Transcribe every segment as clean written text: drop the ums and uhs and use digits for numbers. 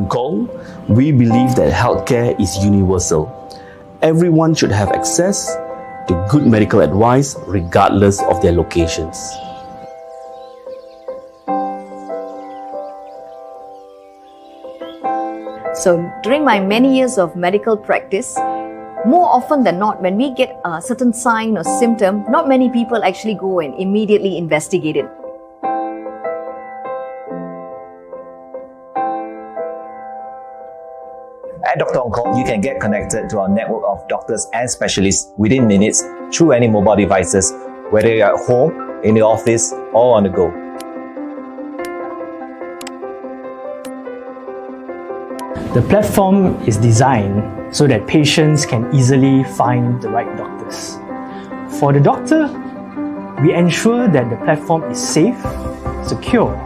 goal, we believe that healthcare is universal. Everyone should have access to good medical advice regardless of their locations. So during my many years of medical practice, more often than not, when we get a certain sign or symptom, not many people actually go and immediately investigate it. At Dr. On Call, you can get connected to our network of doctors and specialists within minutes through any mobile devices, whether you're at home, in the office, or on the go. The platform is designed so that patients can easily find the right doctors. For the doctor, we ensure that the platform is safe, secure,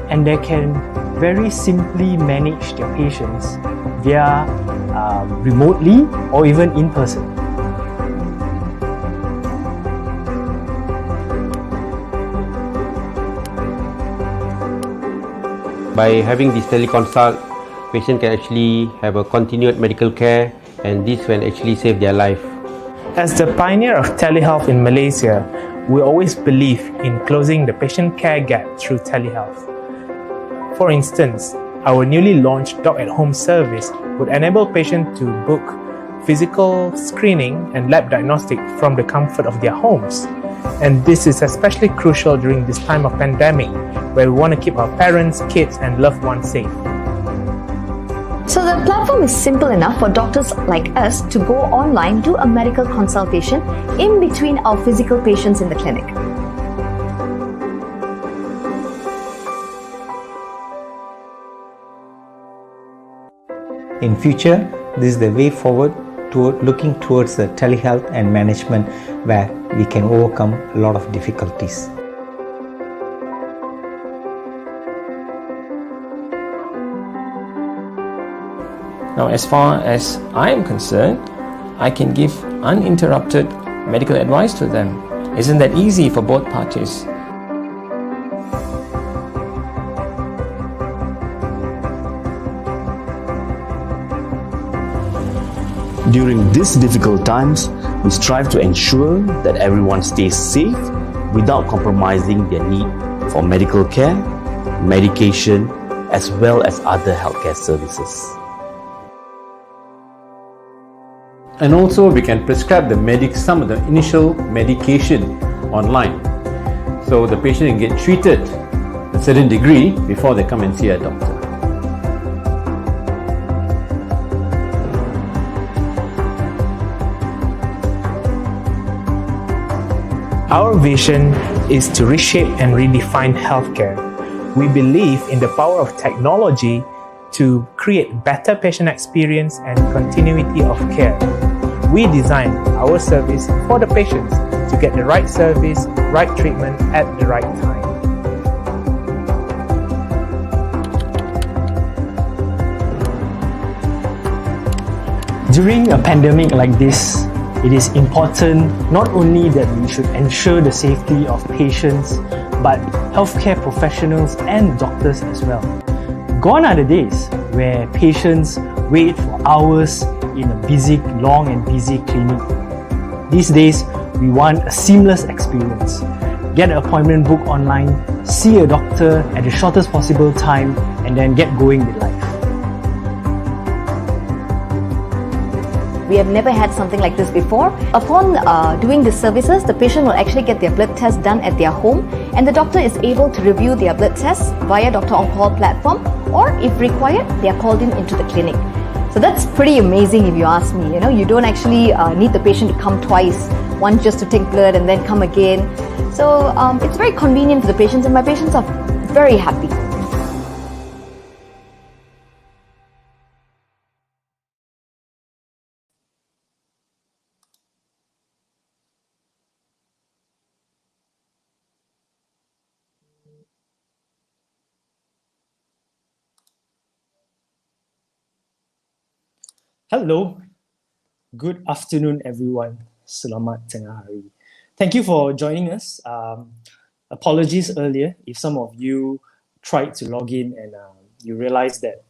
and they can very simply manage their patients via remotely or even in person. By having this teleconsult, patient can actually have a continued medical care, and this will actually save their life. As the pioneer of telehealth in Malaysia, we always believe in closing the patient care gap through telehealth. For instance, our newly launched Doc at Home service would enable patients to book physical screening and lab diagnostic from the comfort of their homes. And this is especially crucial during this time of pandemic, where we want to keep our parents, kids, and loved ones safe. So the platform is simple enough for doctors like us to go online, do a medical consultation in between our physical patients in the clinic. In future, this is the way forward toward looking towards the telehealth and management where we can overcome a lot of difficulties. Now, as far as I am concerned, I can give uninterrupted medical advice to them. Isn't that easy for both parties? During these difficult times, we strive to ensure that everyone stays safe without compromising their need for medical care, medication, as well as other healthcare services. And also we can prescribe some of the initial medication online, so the patient can get treated to a certain degree before they come and see a doctor. Our vision is to reshape and redefine healthcare. We believe in the power of technology to create better patient experience and continuity of care. We design our service for the patients to get the right service, right treatment at the right time. During a pandemic like this, it is important not only that we should ensure the safety of patients, but healthcare professionals and doctors as well. Gone are the days where patients wait for hours in a long and busy clinic. These days, we want a seamless experience. Get an appointment booked online, see a doctor at the shortest possible time, and then get going with life. We have never had something like this before. Upon doing the services, the patient will actually get their blood test done at their home, and the doctor is able to review their blood tests via Dr. On Call platform, or if required, they are called into the clinic. So that's pretty amazing if you ask me. You don't actually need the patient to come twice, once just to take blood and then come again. So it's very convenient for the patients, and my patients are very happy. Hello, good afternoon everyone. Selamat tengah hari. Thank you for joining us. Apologies earlier if some of you tried to log in and you realized that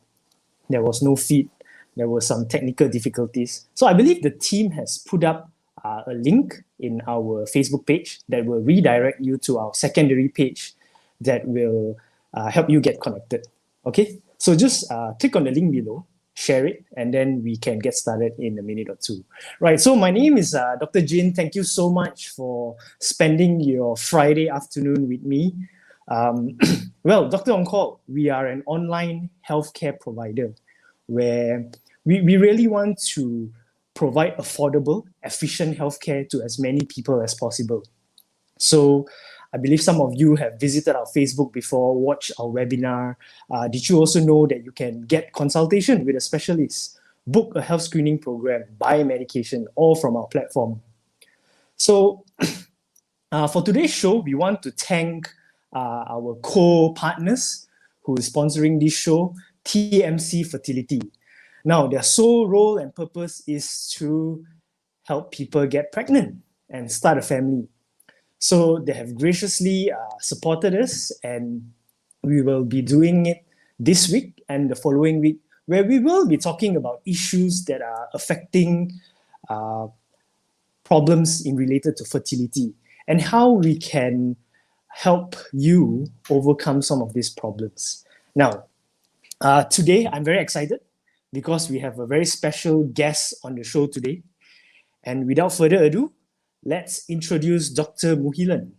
there was no feed, there were some technical difficulties. So I believe the team has put up a link in our Facebook page that will redirect you to our secondary page that will help you get connected. Okay, so just click on the link below, share it, and then we can get started in a minute or two. Right, so my name is Dr. Jin. Thank you so much for spending your Friday afternoon with me. Well, Dr. On Call, we are an online healthcare provider where we really want to provide affordable, efficient healthcare to as many people as possible. So I believe some of you have visited our Facebook before, watched our webinar. Did you also know that you can get consultation with a specialist, book a health screening program, buy medication, all from our platform? So for today's show, we want to thank our co-partners who is sponsoring this show, TMC Fertility. Now, their sole role and purpose is to help people get pregnant and start a family. So they have graciously supported us, and we will be doing it this week and the following week, where we will be talking about issues that are affecting problems in related to fertility and how we can help you overcome some of these problems. Now, today I'm very excited because we have a very special guest on the show today. And without further ado, let's introduce Dr. Muhilan.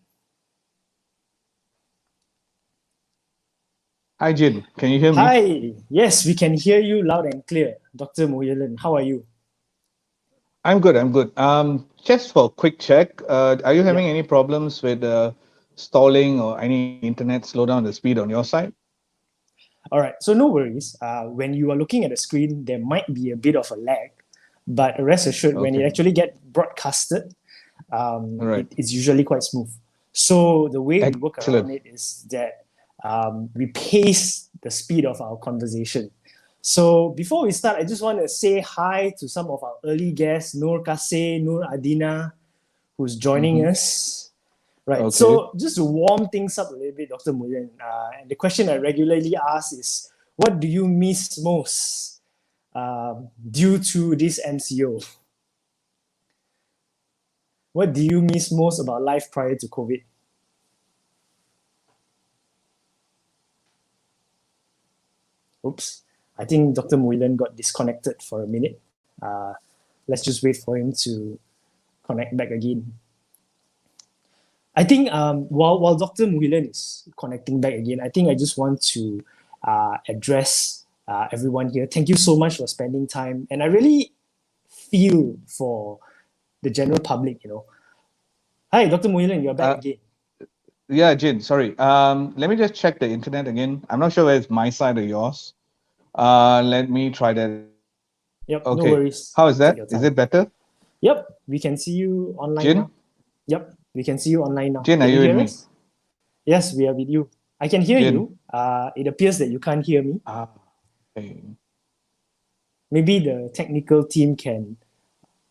Hi, Jin. Can you hear me? Hi. Yes, we can hear you loud and clear. Dr. Muhilan, how are you? I'm good. Just for a quick check, are you having any problems with stalling or any internet slowdown the speed on your side? All right, so no worries. When you are looking at the screen, there might be a bit of a lag, but rest assured, when it actually gets broadcasted, it's usually quite smooth. So the way we work around it is that we pace the speed of our conversation. So before we start, I just want to say hi to some of our early guests, Nur Kaseh, Nur Adina, who's joining us. Right, so just to warm things up a little bit, Dr. Muhilan, and the question I regularly ask is, what do you miss most due to this MCO? What do you miss most about life prior to COVID? Oops, I think Dr. Muhilan got disconnected for a minute. Let's just wait for him to connect back again. I think while Dr. Muhilan is connecting back again, I think I just want to address everyone here. Thank you so much for spending time. And I really feel for the general public, Hi, Dr. Muhilan, you're back again. Yeah, Jin, sorry. Let me just check the internet again. I'm not sure whether it's my side or yours. Let me try that. Yep, okay. No worries. How is that? Is it better? Yep, we can see you online Jin? now. Yep, we can see you online now. Jin, are you with me? Yes, we are with you. I can hear you. It appears that you can't hear me. Okay. Maybe the technical team can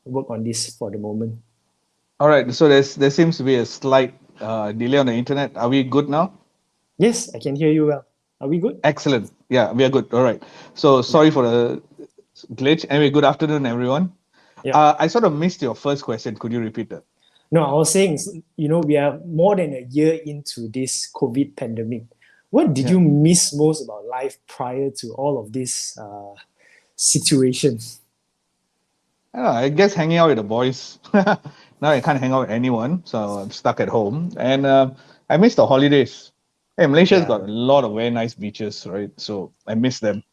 work on this for the moment. All right, so there seems to be a slight delay on the internet. Are we good now? Yes, I can hear you well. Are we good? Excellent. Yeah, we are good. All right. So sorry for the glitch. Anyway, good afternoon, everyone. I sort of missed your first question. Could you repeat that? No, I was saying, we are more than a year into this COVID pandemic. What did you miss most about life prior to all of this situations? I guess hanging out with the boys. Now I can't hang out with anyone, so I'm stuck at home. And I miss the holidays. Hey, Malaysia's got a lot of very nice beaches, right? So I miss them.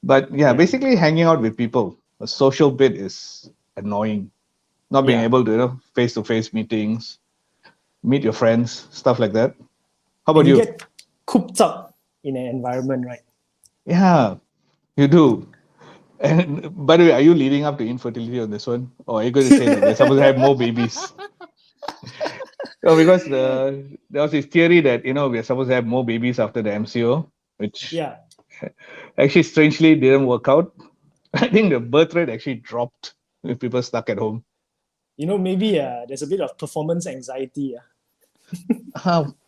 But basically hanging out with people. The social bit is annoying. Not being able to, face-to-face meetings, meet your friends, stuff like that. How about you? You get cooped up in an environment, right? Yeah, you do. And by the way, are you leading up to infertility on this one? Or are you going to say that we're supposed to have more babies? No, because there was this theory that, we're supposed to have more babies after the MCO, which actually strangely didn't work out. I think the birth rate actually dropped with people stuck at home. Maybe there's a bit of performance anxiety.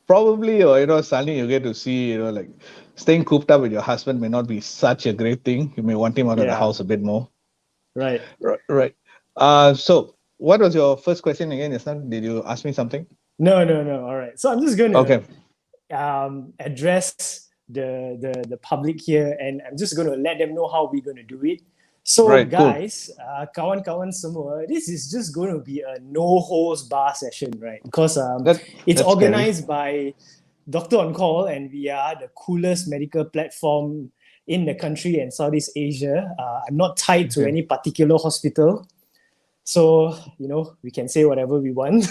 probably, or suddenly you get to see, like staying cooped up with your husband may not be such a great thing. You may want him out of the house a bit more. Right. Right. So what was your first question again, Yasnan? Did you ask me something? No. All right. So I'm just going to Okay. address the public here, and I'm just going to let them know how we're going to do it. So Right, cool. guys, kawan-kawan semua, this is just going to be a no-host bar session, right? Because it's that's organized by Doctor On Call, and we are the coolest medical platform in the country and Southeast Asia. I'm not tied to any particular hospital. So, we can say whatever we want.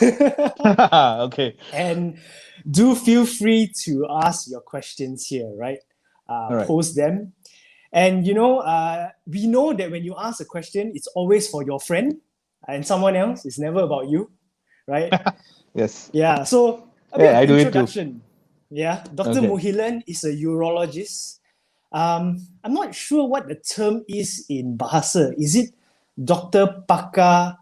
Okay. And do feel free to ask your questions here, right? right. Post them. And, we know that when you ask a question, it's always for your friend and someone else. It's never about you, right? Yes. Yeah. So, a bit Yeah, of I do it too. introduction. Yeah. Dr. Okay. Muhilan is a urologist. I'm not sure what the term is in Bahasa. Is it Doktor Pakar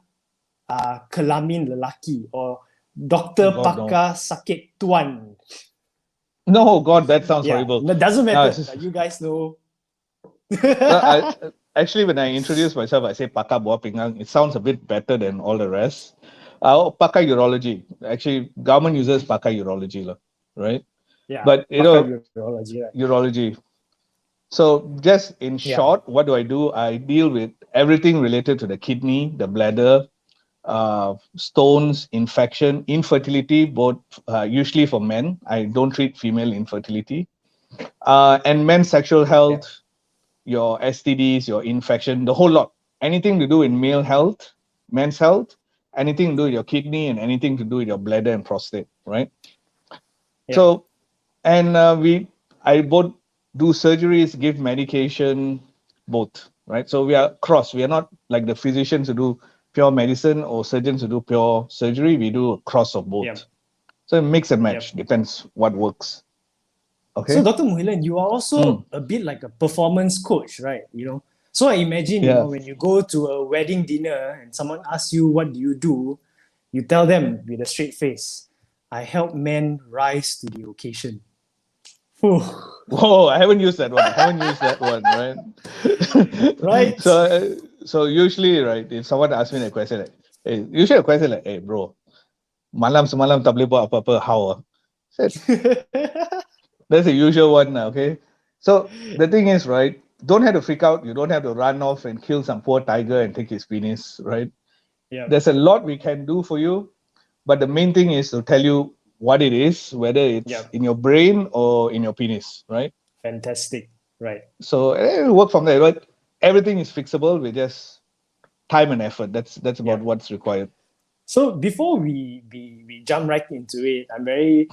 Kelamin Lelaki or Doktor God, no. Pakar Sakit Tuan? No, God, that sounds horrible. It doesn't matter. it's just- You guys know. Actually, when I introduce myself, I say Pakar Buah Pinggang. It sounds a bit better than all the rest. Pakar Urology. Actually, government uses Pakar Urology, right? Yeah. But, Pakar urology, right? urology. So just in short, what do? I deal with everything related to the kidney, the bladder, stones, infection, infertility, both usually for men. I don't treat female infertility. And men's sexual health, your STDs, your infection, the whole lot. Anything to do in male health, men's health, anything to do with your kidney, and anything to do with your bladder and prostate, right? Yeah. So, and I both do surgeries, give medication, both, right? So we are cross. We are not like the physicians who do pure medicine or surgeons who do pure surgery. We do a cross of both. Yep. So mix and match, depends what works. Okay. So, Dr. Muhilan, you are also a bit like a performance coach, right? So I imagine, when you go to a wedding dinner and someone asks you, what do? You tell them with a straight face, I help men rise to the occasion. Whew. Whoa, I haven't used that one. Right? Right. So usually, right, if someone asks me that question, like, usually a question like, hey, bro, malam semalam tak boleh buat apa-apa, how? That's the usual one, okay? So the thing is, right, don't have to freak out. You don't have to run off and kill some poor tiger and take his penis, right? Yeah. There's a lot we can do for you, but the main thing is to tell you what it is, whether it's in your brain or in your penis, right? Fantastic, right? So work from there. But everything is fixable with just time and effort. That's about what's required. So before we jump right into it, I'm very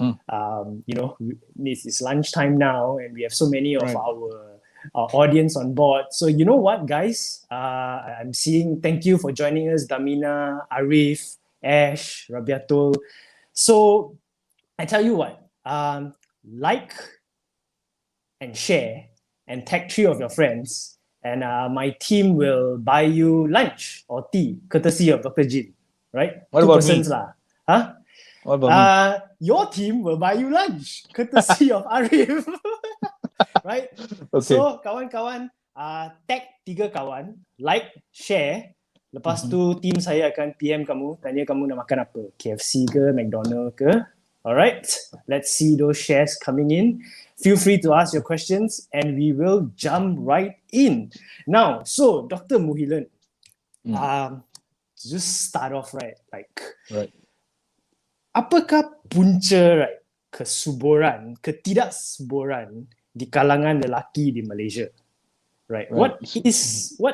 it's lunchtime now, and we have so many of our audience on board. So you know what, guys? I'm seeing. Thank you for joining us, Damina, Arif, Ash, Rabiatul. So I tell you what, like and share and tag 3 of your friends, and my team will buy you lunch or tea, courtesy of Dr. Jin. Right? What 2 about persons me? lah. Huh? What about me? Your team will buy you lunch, courtesy of Arif. Right? Okay. So, kawan-kawan, tag 3 kawan, like, share. Lepas tu, team saya akan PM kamu, tanya kamu nak makan apa. KFC ke, McDonald ke. Alright? Let's see those shares coming in. Feel free to ask your questions and we will jump right in. Now, so, Dr. Muhilan, just start off apakah punca ketidaksuburan di kalangan lelaki di Malaysia, right? What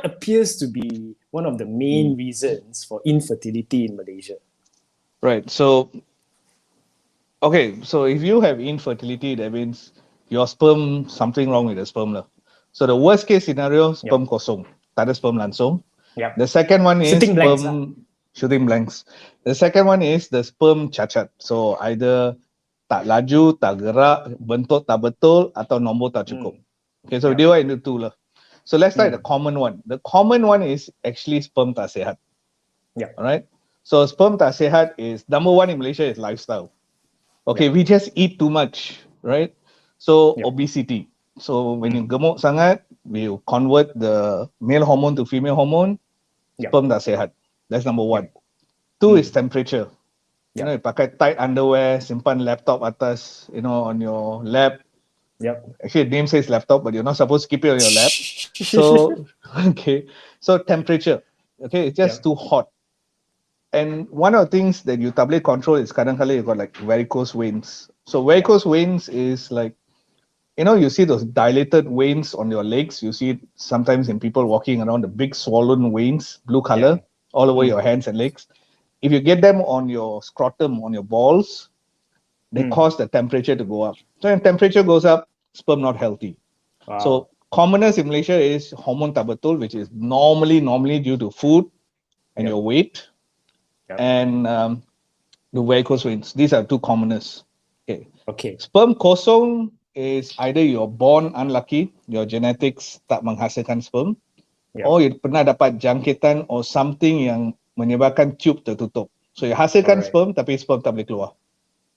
appears to be one of the main reasons for infertility in Malaysia? Right. So if you have infertility, that means your sperm, something wrong with the sperm lah. So the worst case scenario, sperm kosong, tak ada sperm langsung. Yep. The second one is shooting blanks. The second one is the sperm cacat. So either tak laju, tak gerak, bentuk tak betul, atau nombor tak cukup. Okay, so divide into 2 lah. So let's start the common one. The common one is actually sperm tak sihat. Yeah. Alright. So sperm tak sihat is number 1 in Malaysia is lifestyle. Okay, we just eat too much, right? So obesity. So when you gemuk sangat, we convert the male hormone to female hormone, sperm tak sihat. That's number one. Two is temperature. You know, you pakai tight underwear, simpan laptop atas, on your lap. Actually, the name says laptop, but you're not supposed to keep it on your lap. So, okay. So temperature. Okay, it's just too hot. And one of the things that you tablet control is kadang-kala you got like varicose veins. So varicose veins is like, you see those dilated veins on your legs. You see it sometimes in people walking around, the big swollen veins, blue color, all over your hands and legs. If you get them on your scrotum, on your balls, they cause the temperature to go up. So when temperature goes up, sperm not healthy. So commonest in Malaysia is hormone tak betul, which is normally due to food and your weight, and the varicose veins. These are two commonest. Okay. Sperm kosong is either you're born unlucky, your genetics tak menghasilkan sperm, or you pernah dapat jangkitan or something yang menyebabkan tube tertutup. So you hasilkan sperm, tapi sperm tak boleh keluar.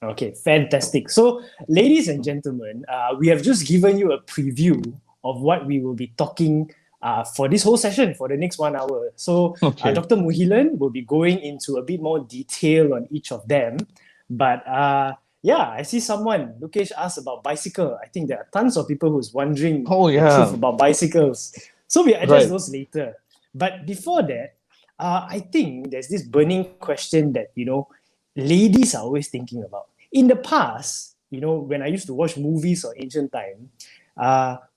Okay, fantastic. So, ladies and gentlemen, we have just given you a preview of what we will be talking for this whole session for the next 1 hour. So, Dr. Muhilan will be going into a bit more detail on each of them. But I see someone, Lukesh, asked about bicycle. I think there are tons of people who's wondering the truth about bicycles. So we address those later. But before that, I think there's this burning question that, ladies are always thinking about. In the past, when I used to watch movies or ancient time,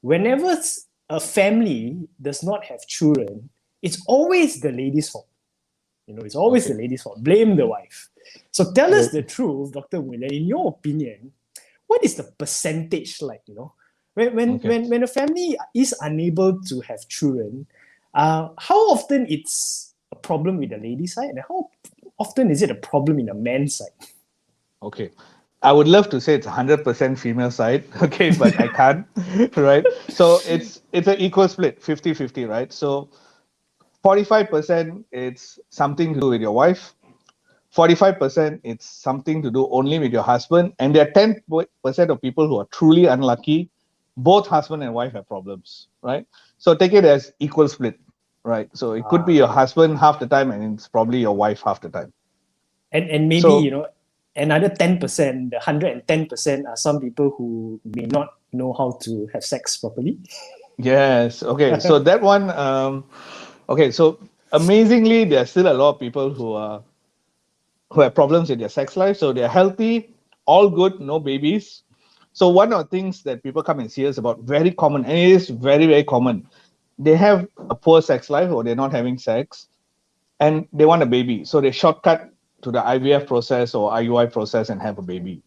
whenever a family does not have children, it's always the lady's fault. It's always the lady's fault. Blame the wife. So tell us the truth, Dr. Muhilan, in your opinion, what is the percentage like, when a family is unable to have children, how often it's a problem with the lady side and how often is it a problem in the man's side? Okay. I would love to say it's 100% female side, okay, but I can't, right? So it's an equal split, 50-50, right? So 45% it's something to do with your wife, 45% it's something to do only with your husband, and there are 10% of people who are truly unlucky. Both husband and wife have problems, right? So take it as equal split, right? So it could be your husband half the time and it's probably your wife half the time. And maybe, another 10%, the 110% are some people who may not know how to have sex properly. Yes. Okay. So that one, so amazingly, there are still a lot of people who have problems in their sex life. So they're healthy, all good, no babies. So one of the things that people come and see us about, very common, and it is very, very common. They have a poor sex life or they're not having sex and they want a baby. So they shortcut to the IVF process or IUI process and have a baby.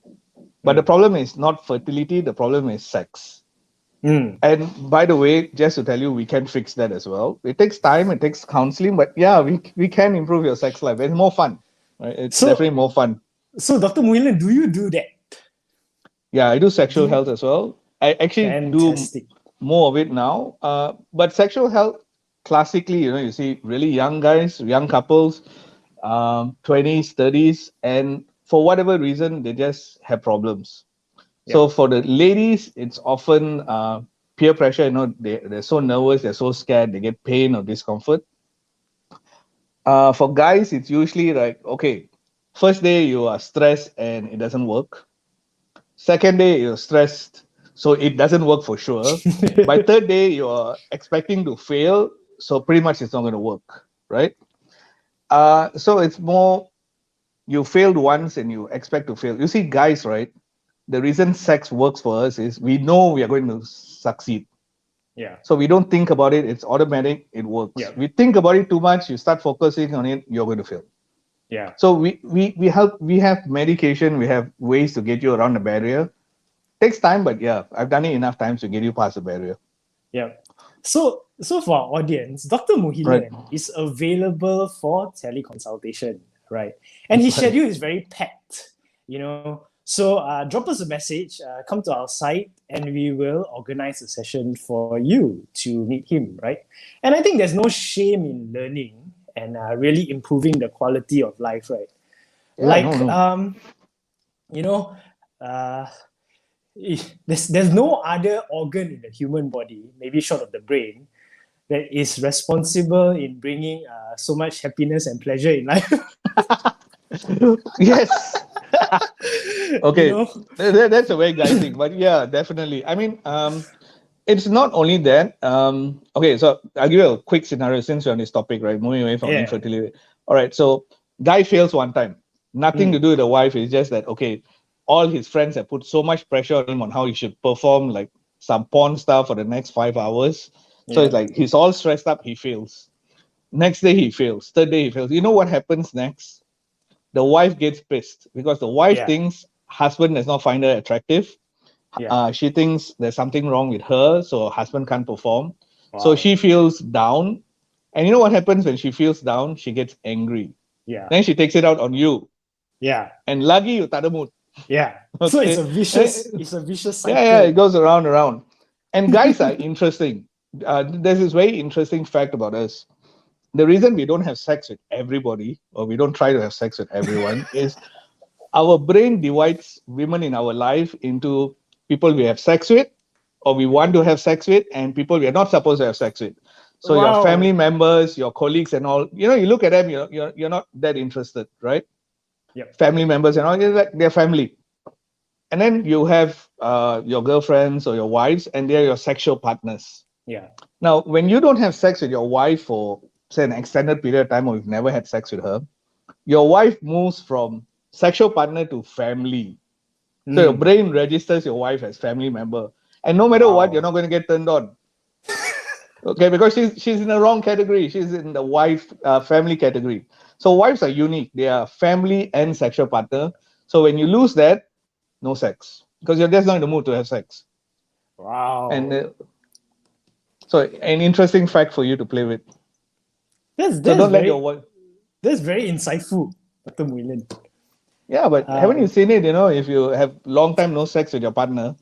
But the problem is not fertility, the problem is sex. And by the way, just to tell you, we can fix that as well. It takes time, it takes counseling, but we can improve your sex life. It's more fun. Right? It's definitely more fun. So Dr. Muhilan, do you do that? Yeah, I do sexual health as well. I actually do more of it now. But sexual health, classically, you see really young guys, young couples, 20s, 30s, and for whatever reason, they just have problems. So for the ladies, it's often peer pressure. They're so nervous, they're so scared, they get pain or discomfort. For guys, it's usually like, okay, first day you are stressed and it doesn't work. Second day you're stressed, so it doesn't work for sure. By third day, you're expecting to fail, so pretty much it's not going to work, right? So it's more, you failed once and you expect to fail. You see, guys, right? The reason sex works for us is we know we are going to succeed. Yeah. So we don't think about it. It's automatic. It works. Yeah. We think about it too much. You start focusing on it. You're going to fail. Yeah. So we help. We have medication. We have ways to get you around the barrier. Takes time, but yeah, I've done it enough times to get you past the barrier. Yeah. So for our audience, Dr. Muhilan is available for teleconsultation, right? And his schedule is very packed, So drop us a message, come to our site, and we will organize a session for you to meet him, right? And I think there's no shame in learning and really improving the quality of life, right? Yeah, uh, there's no other organ in the human body, maybe short of the brain, that is responsible in bringing so much happiness and pleasure in life. Yes. Okay, You know? that's a very guy thing, but yeah, definitely. I mean, it's not only that. Okay, so I'll give you a quick scenario since we're on this topic, right? Moving away from Yeah. infertility. All right, so guy fails one time. Nothing to do with the wife. It's just that okay, all his friends have put so much pressure on him on how he should perform like some porn stuff for the next 5 hours. So it's like he's all stressed up. He fails. Next day he fails. Third day he fails. You know what happens next? The wife gets pissed because the wife Yeah. thinks husband does not find her attractive. Yeah. She thinks there's something wrong with her, so husband can't perform. So Wow. she feels down. And you know what happens when she feels down? She gets angry. Yeah. Then she takes it out on you. Yeah. And lagi you tak ada mood. Yeah. So Okay. it's a vicious cycle. Yeah, it goes around and around. And guys are interesting. There's this very interesting fact about us. The reason we don't have sex with everybody, or we don't try to have sex with everyone, is our brain divides women in our life into people we have sex with, or we want to have sex with, and people we are not supposed to have sex with. So your Wow. family members, your colleagues, and all, you look at them, you're not that interested, right? Yep. Family members and all, you're like they're family. And then you have your girlfriends or your wives, and they're your sexual partners. Yeah. Now, when you don't have sex with your wife for, say, an extended period of time, or you've never had sex with her, your wife moves from sexual partner to family. So your brain registers your wife as family member. And no matter what, you're not going to get turned on. Okay, because she's in the wrong category. She's in the wife family category. So wives are unique. They are family and sexual partner. So when you lose that, no sex. Because you're just not in the mood to have sex. Wow. And so an interesting fact for you to play with. That's So don't let very, your wife. that's very insightful, Dr. Muhilan. Yeah, but haven't you seen it? If you have long time no sex with your partner,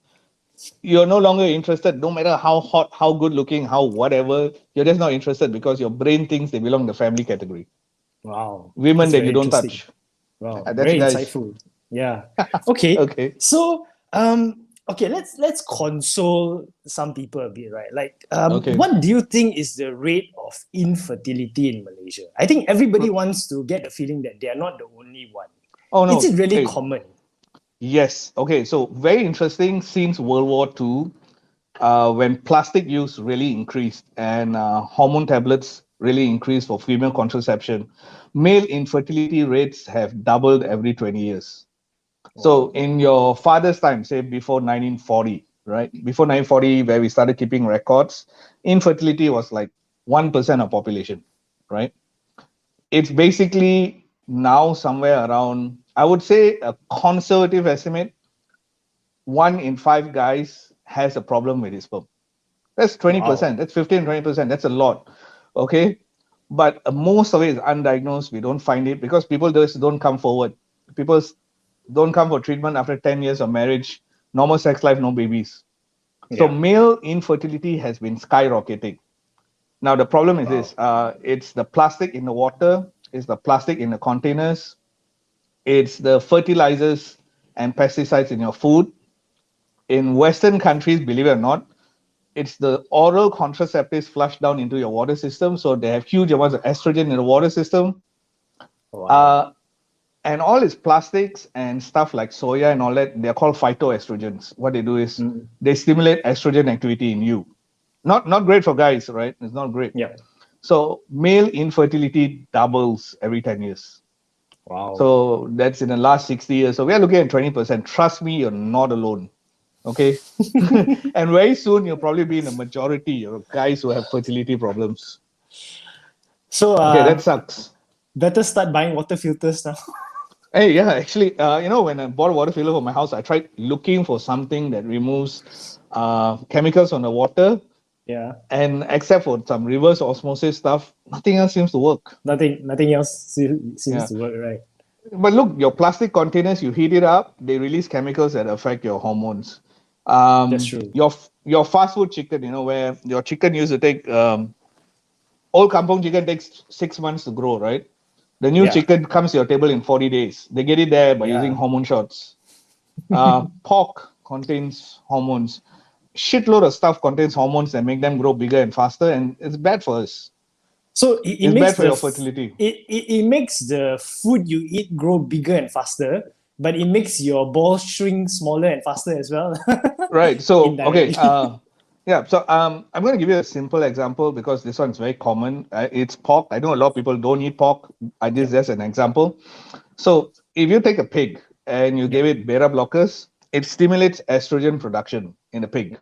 you're no longer interested, no matter how hot, how good looking, how whatever, you're just not interested because your brain thinks they belong in the family category. Wow. Women That's that very you don't interesting. touch. Wow. That's Very guys. insightful. Yeah. Okay. Okay. So okay, let's console some people a bit, right? Like Okay. what do you think is the rate of infertility in Malaysia? I think everybody wants to get the feeling that they are not the only one. Oh no. Is it really Hey, common? yes. Okay. So very interesting since World War II, when plastic use really increased and hormone tablets really increased for female contraception, male infertility rates have doubled every 20 years. So in your father's time, say before 1940, right? Before 1940, where we started keeping records, infertility was like 1% of population, right? It's basically now somewhere around, I would say a conservative estimate, 1 in 5 guys has a problem with his sperm. That's 20%. That's 15, 20%. That's a lot. Okay. But most of it is undiagnosed. We don't find it because people just don't come forward. People don't come for treatment after 10 years of marriage, normal sex life, no babies. So male infertility has been skyrocketing. Now the problem is this: it's the plastic in the water, it's the plastic in the containers, it's the fertilizers and pesticides in your food. In Western countries, believe it or not, it's the oral contraceptives flushed down into your water system. So they have huge amounts of estrogen in the water system. And all its plastics and stuff like soya and all that, they're called phytoestrogens. What they do is they stimulate estrogen activity in you. Not great for guys, right? It's not great. Yeah. So male infertility doubles every 10 years. Wow. So that's in the last 60 years. So we are looking at 20%. Trust me, you're not alone. Okay. And very soon you'll probably be in a majority of guys who have fertility problems. So Okay, that sucks. better start buying water filters now. Hey, yeah, actually, when I bought a water filter for my house, I tried looking for something that removes chemicals from the water. Yeah. And except for some reverse osmosis stuff, nothing else seems to work. Nothing else seems to work, right? But look, your plastic containers, you heat it up, they release chemicals that affect your hormones. That's true. Your fast food chicken, where your chicken used to take, old kampong chicken takes 6 months to grow, right? The new chicken comes to your table in 40 days. They get it there by using hormone shots. Pork contains hormones. Shitload of stuff contains hormones that make them grow bigger and faster, and it's bad for us. So it It's makes bad for your fertility. it makes the food you eat grow bigger and faster, but it makes your balls shrink smaller and faster as well. Right. So, okay. Indirectly. Yeah. So, I'm going to give you a simple example because this one is very common. It's pork. I know a lot of people don't eat pork. This is just an example. So, if you take a pig and you give it beta blockers, it stimulates estrogen production in the pig.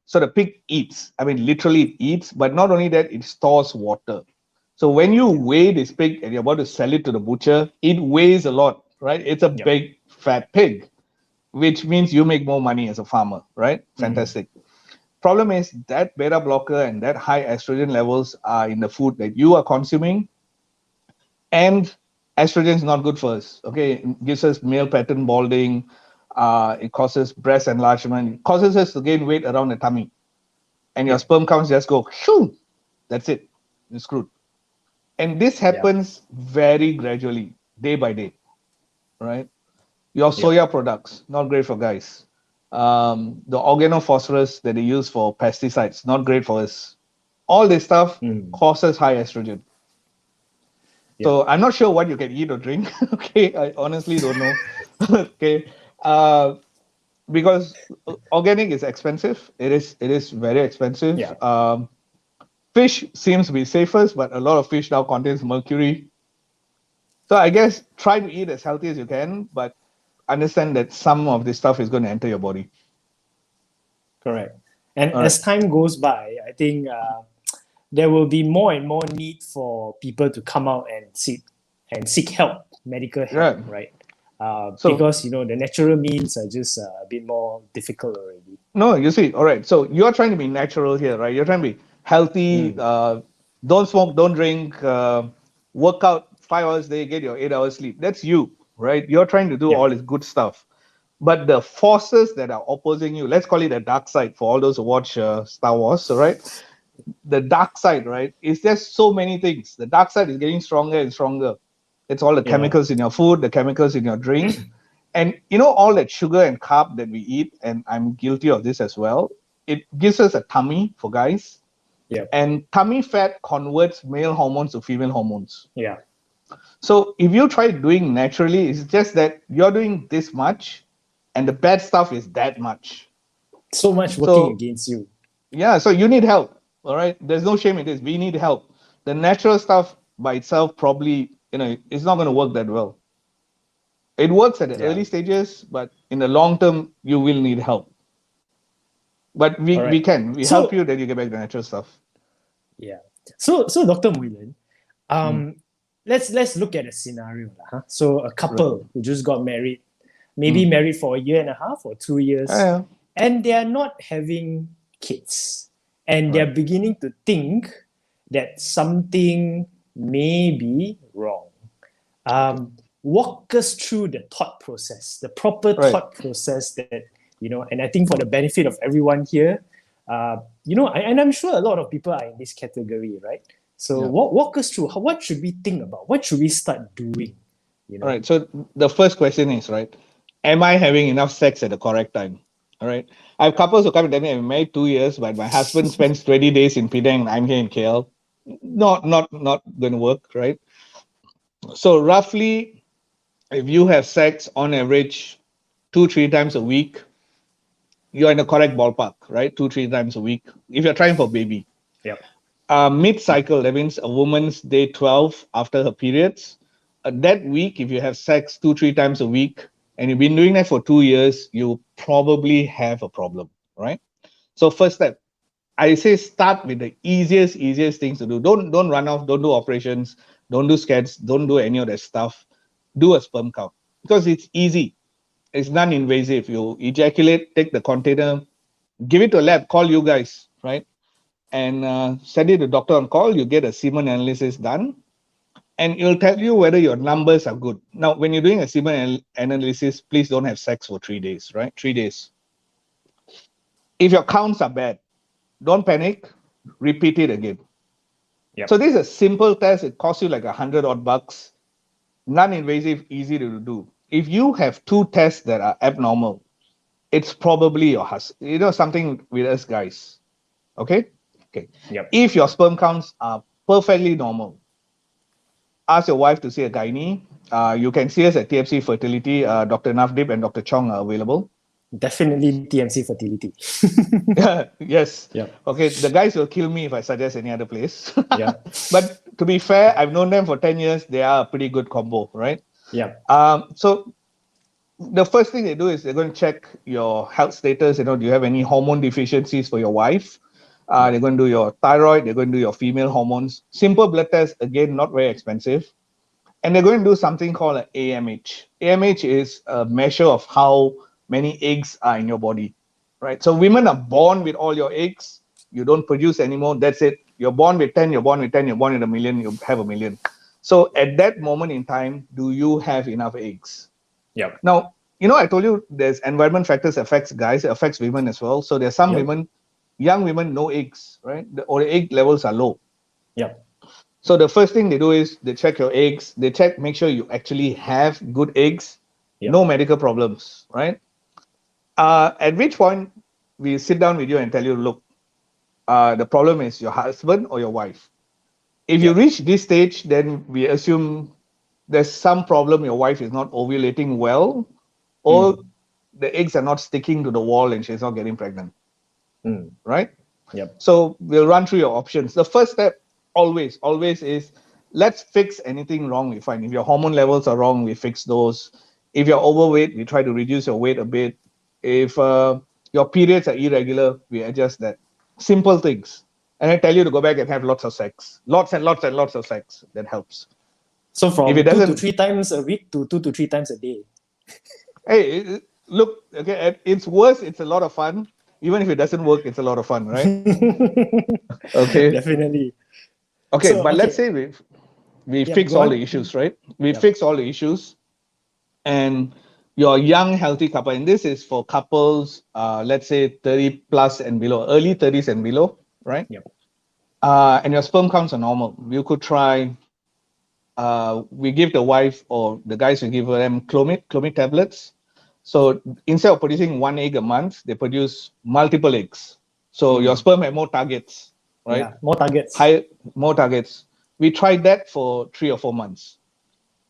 So the pig eats. I mean, literally it eats. But not only that, it stores water. So when you weigh this pig and you're about to sell it to the butcher, it weighs a lot, right? It's a big fat pig, which means you make more money as a farmer, right? Fantastic. Problem is that beta blocker and that high estrogen levels are in the food that you are consuming, and estrogen is not good for us. Okay, it gives us male pattern balding. It causes breast enlargement. It causes us to gain weight around the tummy, and your sperm counts just go shoo. That's it. You're screwed. And this happens very gradually, day by day, right? Your soya products, not great for guys. The organophosphorus that they use for pesticides, not great for us. All this stuff causes high estrogen. So I'm not sure what you can eat or drink. Okay, I honestly don't know. Okay, because organic is expensive. It is very expensive. Fish seems to be safest, but a lot of fish now contains mercury. So I guess try to eat as healthy as you can, but understand that some of this stuff is going to enter your body. Correct. And as time goes by, I think there will be more and more need for people to come out and seek help, medical help, right? Because the natural means are just a bit more difficult already. No, you see, all right. So you're trying to be natural here, right? You're trying to be healthy. Don't smoke, don't drink. Work out 5 hours a day, get your 8 hours sleep. That's you, right? You're trying to do all this good stuff. But the forces that are opposing you, let's call it the dark side for all those who watch Star Wars, all right? The dark side, right? Is just so many things. The dark side is getting stronger and stronger. It's all the chemicals in your food, the chemicals in your drink. And all that sugar and carb that we eat, and I'm guilty of this as well, it gives us a tummy for guys. And tummy fat converts male hormones to female hormones. So if you try doing naturally, it's just that you're doing this much and the bad stuff is that much. So much working against you. Yeah, so you need help. All right. There's no shame in this. We need help. The natural stuff by itself probably, it's not going to work that well. It works at the early stages, but in the long term, you will need help. But we help you, then you get back the natural stuff. Yeah. So Dr. Muhilan, let's look at a scenario. So a couple who just got married, maybe married for 1.5 years or 2 years, and they are not having kids. And they're beginning to think that something may be wrong. Walk us through the thought process, the proper thought process that, and I think for the benefit of everyone here, and I'm sure a lot of people are in this category, right? So walk us through, what should we think about? What should we start doing? All right. So the first question is, right, am I having enough sex at the correct time? All right. I have couples who come and tell me I'm married 2 years, but my husband spends 20 days in Penang and I'm here in KL. Not going to work, right? So roughly, if you have sex on average 2-3 times a week, you're in the correct ballpark, right? 2-3 times a week. If you're trying for baby. Mid-cycle, that means a woman's day 12 after her periods. That week, if you have sex 2-3 times a week, and you've been doing that for 2 years, you probably have a problem, right? So first step, I say start with the easiest things to do. Don't run off, don't do operations, don't do scans, don't do any of that stuff. Do a sperm count because it's easy. It's non-invasive. You ejaculate, take the container, give it to a lab, call you guys, right? And send it to doctor on call. You get a semen analysis done. And it'll tell you whether your numbers are good. Now, when you're doing a semen analysis, please don't have sex for 3 days, right? 3 days. If your counts are bad, don't panic. Repeat it again. So this is a simple test. It costs you like $100 odd. Non-invasive, easy to do. if you have two tests that are abnormal, it's probably your husband. You know, something with us guys. Okay? Okay. Yep. If your sperm counts are perfectly normal, ask your wife to see a gynae. You can see us at TFC Fertility. Dr. Navdeep and Dr. Chong are available. Definitely TMC fertility. Yes. Yeah. Okay. The guys will kill me if I suggest any other place. Yeah. But to be fair, I've known them for 10 years. They are a pretty good combo, right? Yeah. So the first thing they do is they're going to check your health status. You know, do you have any hormone deficiencies for your wife? They're going to do your thyroid. They're going to do your female hormones. Simple blood test, again, not very expensive. And they're going to do something called an AMH. AMH is a measure of how many eggs are in your body, right? So women are born with all your eggs. You don't produce anymore. That's it. You're born with 10, you're born with 10, you're born with a million, you have a million. So at that moment in time, do you have enough eggs? Yep. Now, you know, I told you there's environment factors affects guys, it affects women as well. So there's some women, young women, no eggs, right? Or the egg levels are low. Yeah. So the first thing they do is they check your eggs. They check, make sure you actually have good eggs, no medical problems, right? At which point we sit down with you and tell you, look, the problem is your husband or your wife. If you reach this stage, then we assume there's some problem. Your wife is not ovulating well, or the eggs are not sticking to the wall and she's not getting pregnant, right? Yep. So we'll run through your options. The first step always is let's fix anything wrong we find. If your hormone levels are wrong, we fix those. If you're overweight, we try to reduce your weight a bit. If your periods are irregular, we adjust that. Simple things. And I tell you to go back and have lots of sex. Lots and lots and lots of sex. That helps. So from if it 2 to doesn't, 3 times a week to 2 to 3 times a day. Hey, look, okay, it's worse. It's a lot of fun. Even if it doesn't work, it's a lot of fun, right? Okay. Definitely. Okay, So, but let's say we fix go all on. the issues, right? We fix all the issues, and you're a young, healthy couple, and this is for couples, let's say 30 plus and below, early 30s and below, right? Yep. And your sperm counts are normal. You could try. We give the wife or the guys, we give them Clomid tablets. So instead of producing one egg a month, they produce multiple eggs. So your sperm have more targets, right? Yeah, more targets. More targets. We tried that for 3 or 4 months.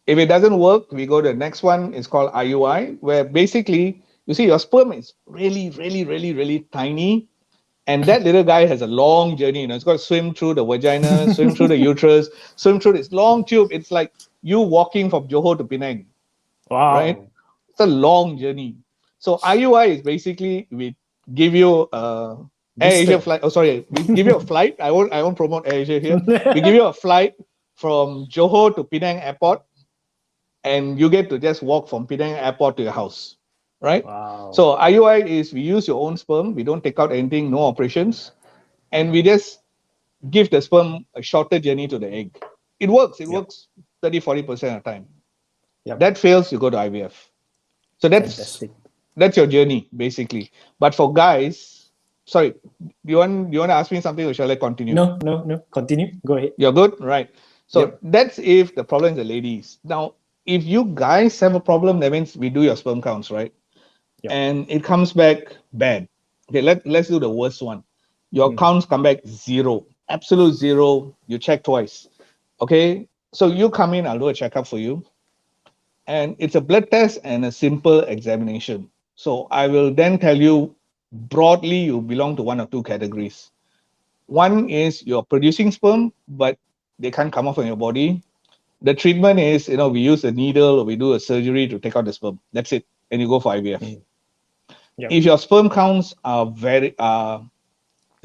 If it doesn't work, we go to the next one. It's called IUI, where basically, you see, your sperm is really, really, really, really tiny. And that little guy has a long journey. You know, it's got to swim through the vagina, swim through the uterus, swim through this long tube. It's like you walking from Johor to Penang. Wow. Right? It's a long journey. So IUI is basically we give you Air Asia flight. Oh, sorry, we give you a flight. I won't promote Air Asia here. We give you a flight from Johor to Penang Airport, and you get to just walk from Penang Airport to your house, right? Wow. So IUI is we use your own sperm. We don't take out anything, no operations, and we just give the sperm a shorter journey to the egg. It works. It works 30-40% of the time. Yep. That fails, you go to IVF. So that's your journey basically. But for guys, sorry, do you want to ask me something or shall I continue? No. Continue. Go ahead. You're good, right? So that's if the problem is the ladies. Now, if you guys have a problem, that means we do your sperm counts, right? Yep. And it comes back bad. Okay, let's do the worst one. Your counts come back 0, absolute 0. You check twice. Okay, so you come in, I'll do a checkup for you. And it's a blood test and a simple examination. So I will then tell you broadly you belong to one of 2 categories. One is you're producing sperm, but they can't come off from your body. The treatment is, we use a needle or we do a surgery to take out the sperm. That's it. And you go for IVF. Yep. If your sperm counts are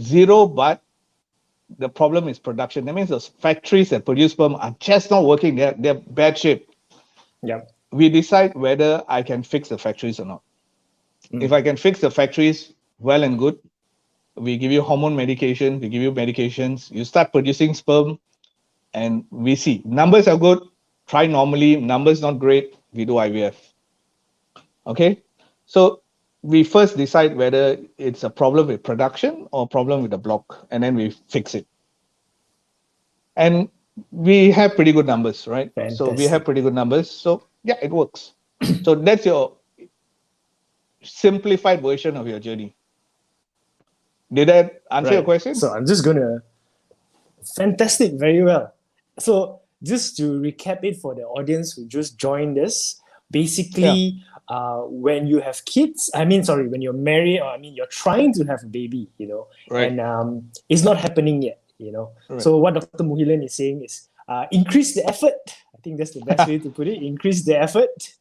0, but the problem is production, that means those factories that produce sperm are just not working. They're bad shape. Yep. We decide whether I can fix the factories or not. If I can fix the factories, well and good. We give you hormone medication, we give you medications, you start producing sperm, and we see numbers are good, try normally, numbers not great, we do IVF. Okay, so we first decide whether it's a problem with production or a problem with the block, and then we fix it. And we have pretty good numbers, right? Fantastic. So we have pretty good numbers. So yeah, it works. So that's your simplified version of your journey. Did that answer your question? So I'm just gonna fantastic, very well. So just to recap it for the audience who just joined us, basically, when you have kids, when you're married, or you're trying to have a baby, Right. and it's not happening yet, Right. So what Dr. Muhilan is saying is increase the effort. I think that's the best way to put it. Increase the effort,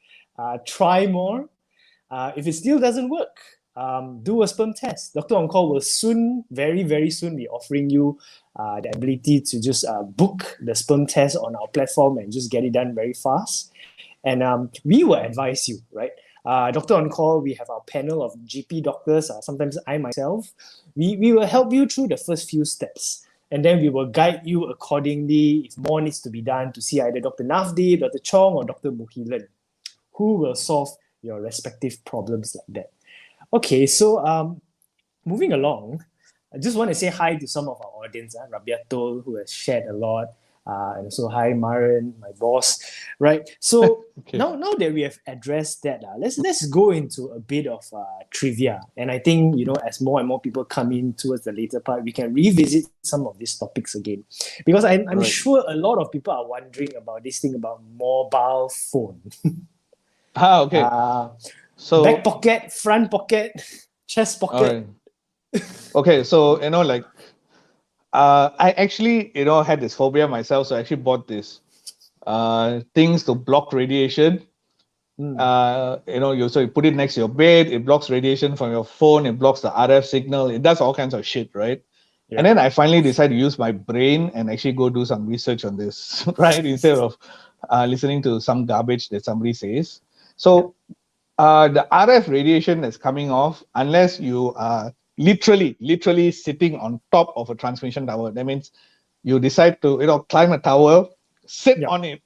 try more. If it still doesn't work, do a sperm test. Dr. On Call will soon, very, very soon, be offering you the ability to just book the sperm test on our platform and just get it done very fast. And we will advise you, right? Dr. On Call, we have our panel of GP doctors, sometimes I myself. We will help you through the first few steps. And then we will guide you accordingly if more needs to be done to see either Dr. Navdeep, Dr. Chong, or Dr. Muhilan, who will solve your respective problems like that. Okay, so moving along, I just want to say hi to some of our audience, Rabiatul, who has shared a lot, and also hi, Maran, my boss, right? So now that we have addressed that, let's go into a bit of trivia. And I think, as more and more people come in towards the later part, we can revisit some of these topics again. Because I'm sure a lot of people are wondering about this thing about mobile phone. Okay. So back pocket, front pocket, chest pocket. Okay, so I actually had this phobia myself, so I actually bought this things to block radiation. So you put it next to your bed, it blocks radiation from your phone, it blocks the RF signal, it does all kinds of shit, right? Yeah. And then I finally decided to use my brain and actually go do some research on this, right? Instead of listening to some garbage that somebody says. So the RF radiation that's coming off, unless you are literally sitting on top of a transmission tower, that means you decide to climb a tower, sit on it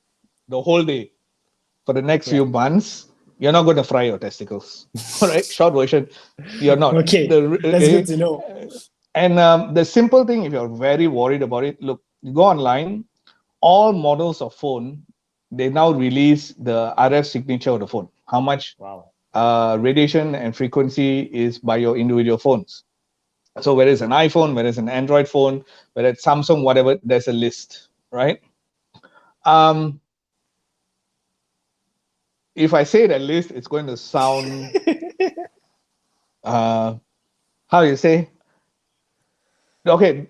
the whole day for the next few months, you're not going to fry your testicles. All right, short version, you're not. Okay, that's good to know. And the simple thing, if you're very worried about it, look, you go online, all models of phone, they now release the RF signature of the phone. How much radiation and frequency is by your individual phones. So whether it's an iPhone, whether it's an Android phone, whether it's Samsung, whatever, there's a list, right? If I say that list, it's going to sound, how do you say? Okay,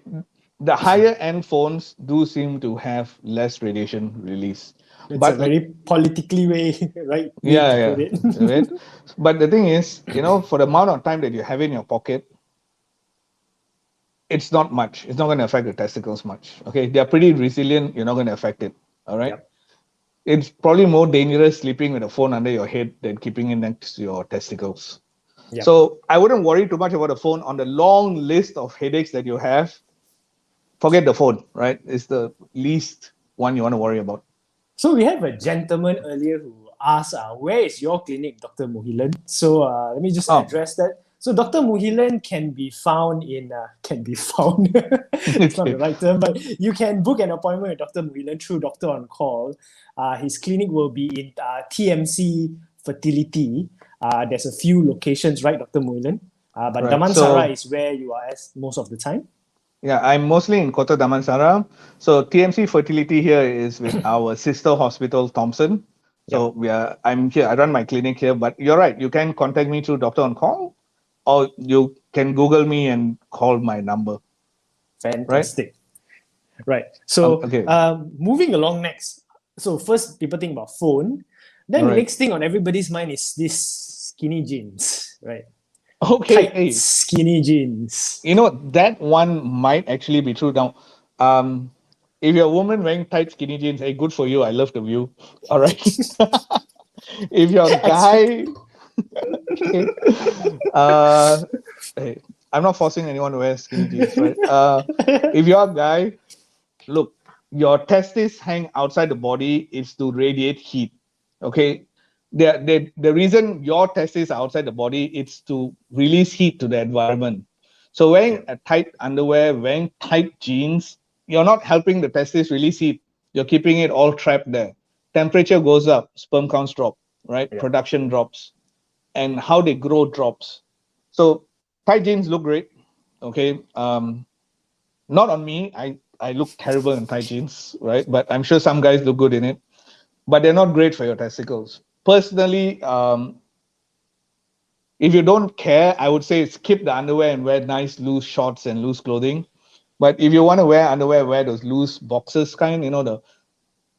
the higher end phones do seem to have less radiation release. It's a very politically way, right? Yeah. Right? But the thing is, for the amount of time that you have in your pocket, it's not much. It's not going to affect the testicles much. Okay, they're pretty resilient. You're not going to affect it. All right. Yep. It's probably more dangerous sleeping with a phone under your head than keeping it next to your testicles. Yep. So I wouldn't worry too much about the phone. On the long list of headaches that you have, forget the phone, right? It's the least one you want to worry about. So we have a gentleman earlier who asked, where is your clinic, Dr. Muhilan? So let me just address that. So Dr. Muhilan can be found in, it's not the right term, but you can book an appointment with Dr. Muhilan through Dr. On Call. His clinic will be in TMC Fertility. There's a few locations, right, Dr. Muhilan? But right. Damansara is where you are at most of the time. Yeah, I'm mostly in Kota Damansara. So TMC Fertility here is with our sister hospital, Thompson. So I'm here, I run my clinic here, but you're right, you can contact me through Dr. On Call, or you can Google me and call my number. Fantastic. Right. So moving along next. So first, people think about phone. Then the next thing on everybody's mind is this skinny jeans, right? Okay. Tight, skinny jeans. That one might actually be true. Now, if you're a woman wearing tight, skinny jeans, hey, good for you. I love the view. All right. If you're a guy, hey, I'm not forcing anyone to wear skinny jeans, right? If you're a guy, look, your testes hang outside the body is to radiate heat. Okay. The reason your testes are outside the body is to release heat to the environment. So wearing a tight underwear, wearing tight jeans, you're not helping the testes release heat. You're keeping it all trapped there. Temperature goes up, sperm counts drop, right? Production drops, and how they grow drops. So tight jeans look great, okay. Not on me. I look terrible in tight jeans, right? But I'm sure some guys look good in it. But they're not great for your testicles. Personally, if you don't care, I would say skip the underwear and wear nice loose shorts and loose clothing. But if you want to wear underwear, wear those loose boxers kind.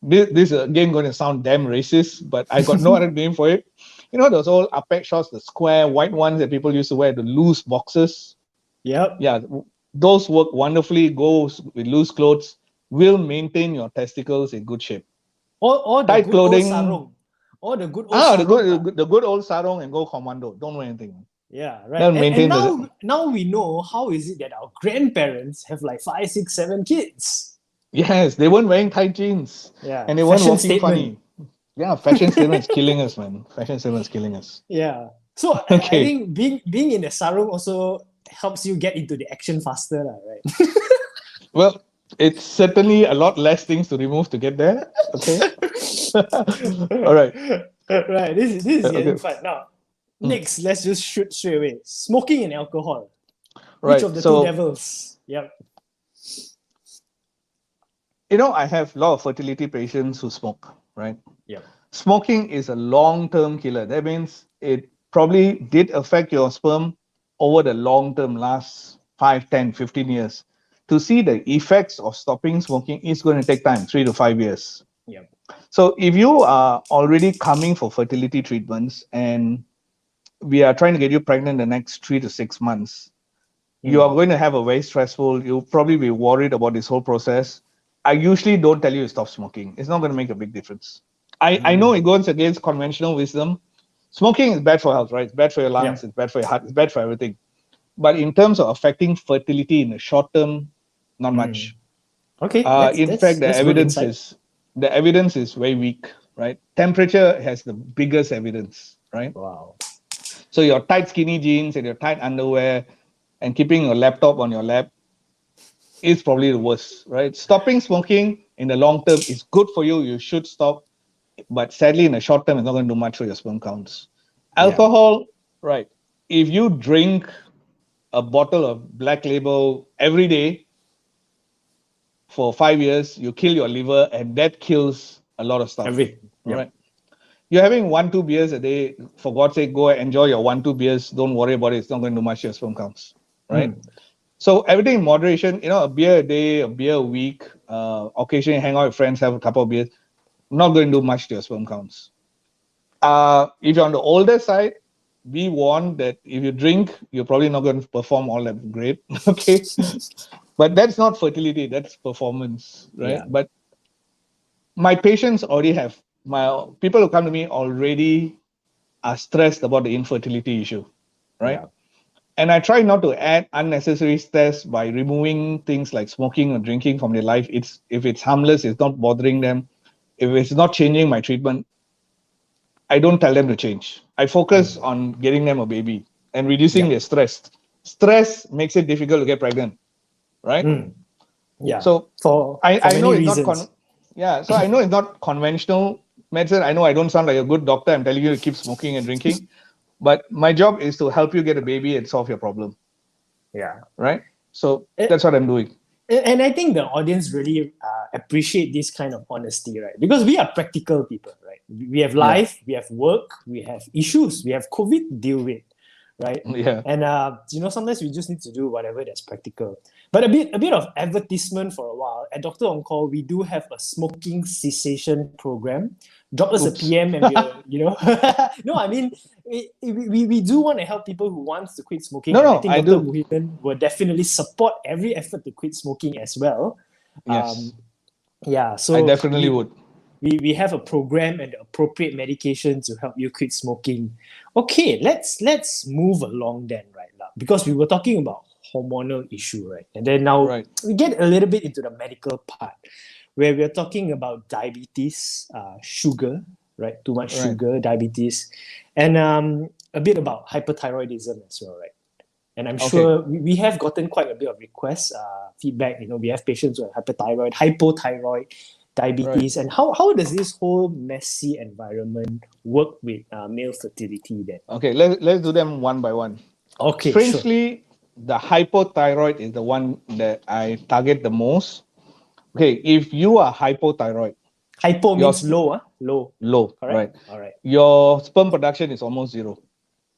This is again going to sound damn racist, but I got no other name for it. Those old Apex shorts, the square white ones that people used to wear, the loose boxers. Yep. Yeah, those work wonderfully. Goes with loose clothes, will maintain your testicles in good shape. Or the Tight good clothing. old sarong. Or the good old sarong. The good old sarong and go commando. Don't wear anything. Yeah, right. They'll And maintain now we know how is it that our grandparents have like 5, 6, 7 kids. Yes, they weren't wearing tight jeans. Yeah. And they weren't Fashion walking statement. funny. Yeah, fashion statement is killing us, man. Fashion statement is killing us. Yeah. So I think being in a sarong also helps you get into the action faster, right? Well, it's certainly a lot less things to remove to get there. Okay. All right. Right. This is getting Okay. fun. Now, next, let's just shoot straight away. Smoking and alcohol. Right. Which of the two devils? Yep. I have a lot of fertility patients who smoke, right? Yep. Smoking is a long-term killer. That means it probably did affect your sperm over the long term, last 5, 10, 15 years. To see the effects of stopping smoking is going to take time, 3 to 5 years. Yep. So if you are already coming for fertility treatments and we are trying to get you pregnant the next 3 to 6 months, you are going to have a very stressful, you'll probably be worried about this whole process. I usually don't tell you to stop smoking. It's not going to make a big difference. I know it goes against conventional wisdom. Smoking is bad for health, right? It's bad for your lungs, it's bad for your heart, it's bad for everything. But in terms of affecting fertility in the short term, not much. Okay. In fact, the evidence is very weak, right? Temperature has the biggest evidence, right? Wow. So your tight skinny jeans and your tight underwear and keeping your laptop on your lap is probably the worst, right? Stopping smoking in the long term is good for you. You should stop. But sadly, in the short term, it's not going to do much for your sperm counts. Alcohol, right? If you drink a bottle of Black Label every day for 5 years, you kill your liver, and that kills a lot of stuff. Right? You're having 1-2 beers a day. For God's sake, go enjoy your 1-2 beers. Don't worry about it. It's not going to do much to your sperm counts, right? So everything in moderation. A beer a day, a beer a week. Occasionally hang out with friends, have a couple of beers. Not going to do much to your sperm counts. If you're on the older side, be warned that if you drink, you're probably not going to perform all that great. Okay. But that's not fertility, that's performance, right? Yeah. But my patients already have, people who come to me already are stressed about the infertility issue, right? And I try not to add unnecessary stress by removing things like smoking or drinking from their life. If it's harmless, it's not bothering them. If it's not changing my treatment, I don't tell them to change. I focus on getting them a baby and reducing their stress. Stress makes it difficult to get pregnant, right? Yeah. So for I know many it's reasons. so I know it's not conventional medicine. I know I don't sound like a good doctor. I'm telling you to keep smoking and drinking, but my job is to help you get a baby and solve your problem. Yeah. Right. So that's what I'm doing. And I think the audience really appreciate this kind of honesty, right? Because we are practical people, right? We have life, we have work, we have issues, we have COVID to deal with, right? Yeah. And sometimes we just need to do whatever that's practical. But a bit of advertisement for a while. At Dr. On Call, we do have a smoking cessation program. Drop us a PM and we'll, no, I mean, we do want to help people who want to quit smoking. No, I think I Dr. do. Muhilan will definitely support every effort to quit smoking as well. Yes. So I definitely would. We have a program and the appropriate medication to help you quit smoking. Okay, let's move along then, right now, because we were talking about hormonal issue, right? And then now we get a little bit into the medical part, where we're talking about diabetes, sugar, right? Too much sugar, diabetes, and a bit about hyperthyroidism as well, right? And I'm sure we have gotten quite a bit of requests, feedback. We have patients who are hyperthyroid, hypothyroid, diabetes, and how does this whole messy environment work with male fertility then? Okay, let's do them one by one. Okay, sure. Strangely, the hypothyroid is the one that I target the most. Okay, if you are hypothyroid, Hypo your means low, low. low, Correct? right? All right. Your sperm production is almost zero.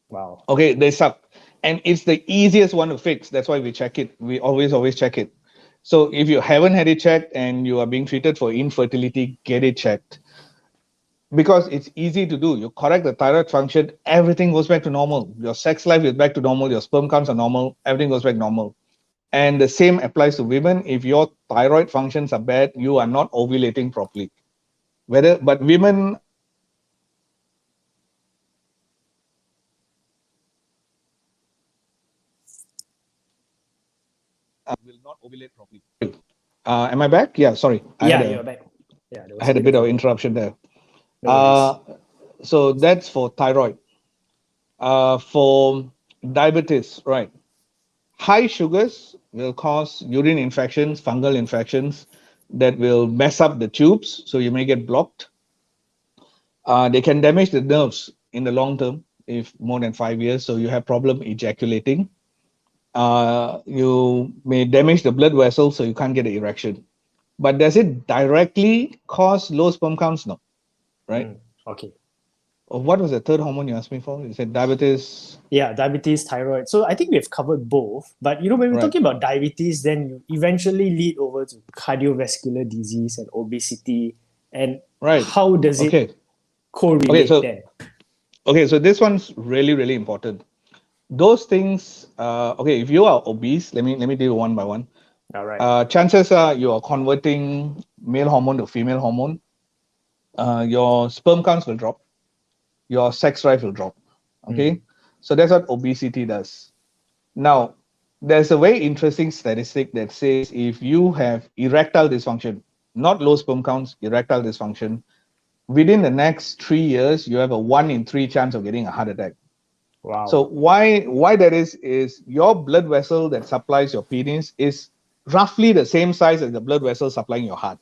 Wow. Okay, they suck. And it's the easiest one to fix. That's why we check it. We always check it. So if you haven't had it checked and you are being treated for infertility, get it checked. Because it's easy to do. You correct the thyroid function, everything goes back to normal. Your sex life is back to normal, your sperm counts are normal, everything goes back normal. And the same applies to women. If your thyroid functions are bad, you are not ovulating properly. But women will not ovulate properly. Am I back? Yeah, sorry. You're back. Yeah, I had a bit of interruption there. No So that's for thyroid. For diabetes, right? High sugars will cause urine infections, fungal infections that will mess up the tubes, so you may get blocked. They can damage the nerves in the long term, if more than 5 years, so you have problem ejaculating. You may damage the blood vessels, so you can't get an erection. But does it directly cause low sperm counts? No, right? Okay. What was the third hormone you asked me for? You said diabetes. Yeah, diabetes, thyroid. So I think we've covered both. But when we're talking about diabetes, then you eventually lead over to cardiovascular disease and obesity. And how does it correlate then? Okay, so this one's really, really important. Those things, if you are obese, let me do one by one. All right. Chances are you are converting male hormone to female hormone. Your sperm counts will drop. Your sex drive will drop. Okay, so that's what obesity does. Now, there's a very interesting statistic that says if you have erectile dysfunction, not low sperm counts, erectile dysfunction, within the next 3 years, you have a 1 in 3 chance of getting a heart attack. Wow. So why that is your blood vessel that supplies your penis is roughly the same size as the blood vessel supplying your heart.